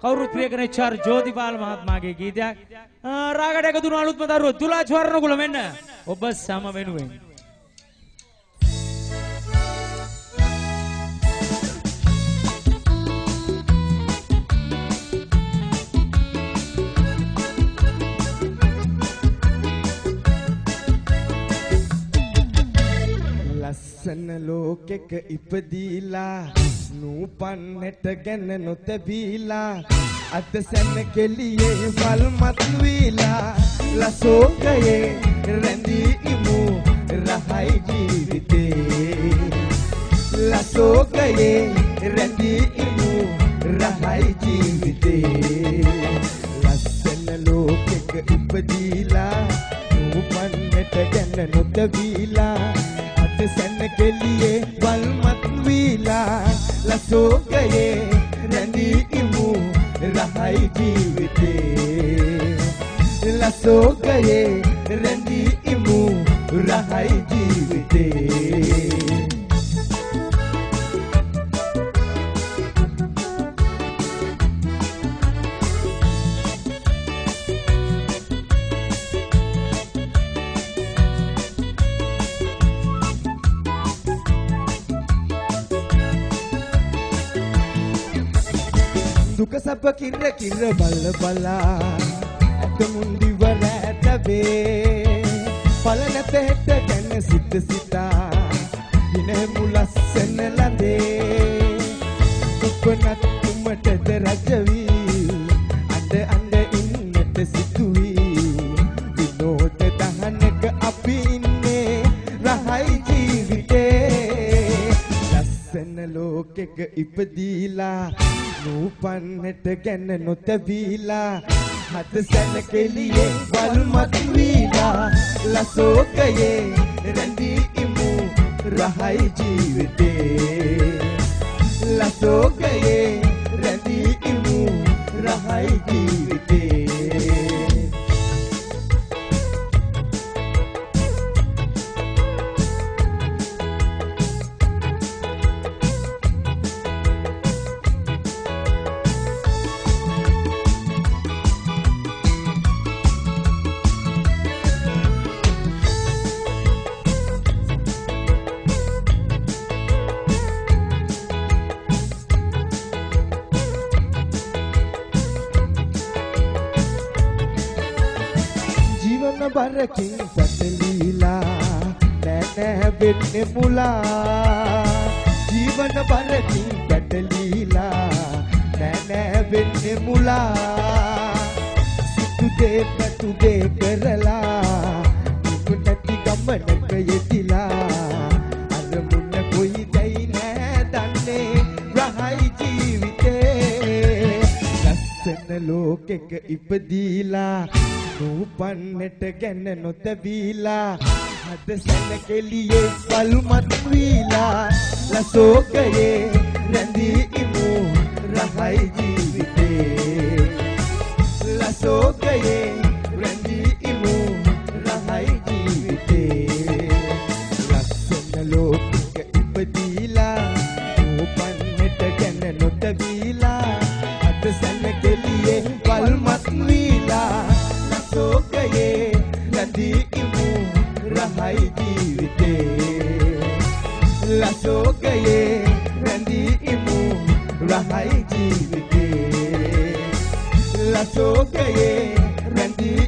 කවුරුත් ප්‍රිය කරන චාර් ජෝතිපාල මහත්මයාගේ ගීතයක්. රාගට එකතු වුණු අලුත්ම දරුවෝ තුලා ස්වර්ණකුල මෙන්න ඔබ සම වෙනුවෙන්. ලස්සන ලෝකෙක ඉපදීලා නූපන්නට ගැන නොතැබීලා අද සැන කෙලියේ වල්මත් වීලා ලසෝකයේ රැඳී ඉමු රහයි ජීවිතේ ලසෝකයේ රැඳී ඉමු රහයි ජීවිතේ ලස්සන ලෝකෙක ඉපදීලා නූපන්නට ගැන නොතැබීලා සැන කෙලියේ වල්මත් වීලා ලසෝකයේ රැඳී ඉමු රහයි ජීවිතේ ලසෝකයේ රැඳී ඉමු රහයි ජීවිතේ දුක සැප කිර කිර බල බලා ඇත මුන්දි වරට වේ පල නැත හෙට ගැන සිත සිතා දිනේ මුලස්සන ලඳේ දුකනත් කුමටද රජවි අඬ අඬ ඉන්නට සිතුවි විනෝද දහනක අපි ඉන්නේ රහයි ජීවිතේ ලස්සන ලෝකෙක ඉපදීලා නූපන්නට ගැන නොතැබීලා හද සැන කෙලියේ වල්මත් වීලා ලසෝකයේ රැඳී ඉමු රහයි ජීවිතේ ලසෝකයේ රැඳී ඉමු රහයි ජීවිතේ බරකින් පැටලීලා නෑ වෙන්නේ මුලා ජීවන බරකින් පැටලීලා නෑ වෙන්නේ මුලා සිතුදේ පැතුදේ කරලා ඉක්ුණටි ගමනක යෙදිලා අර මුන්න කොයි දෙයි නෑ දන්නේ රහයි ජීවිතේ ලස්සන ලෝකෙක ඉපදීලා නූපන්නට ගැන නොතැබීලා හද සැන කෙලියේ වල්මත් වීලා ලසෝකයේ රැඳී ඉමු රහයි ජීවිතේ ලසෝකයේ රැඳී ඉමු රහයි ජීවිතේ ලස්සන ලෝකෙක ඉපදීලා නූපන්නට ගැන නොතැබීලා හද සැන කෙලියේ වල්මත් වීලා ලසෝකයේ රැඳී ඉමු රහයි ජීවිතේ ලසෝකයේ රැඳී ඉමු රහයි ජීවිතේ ලසෝකයේ රැඳී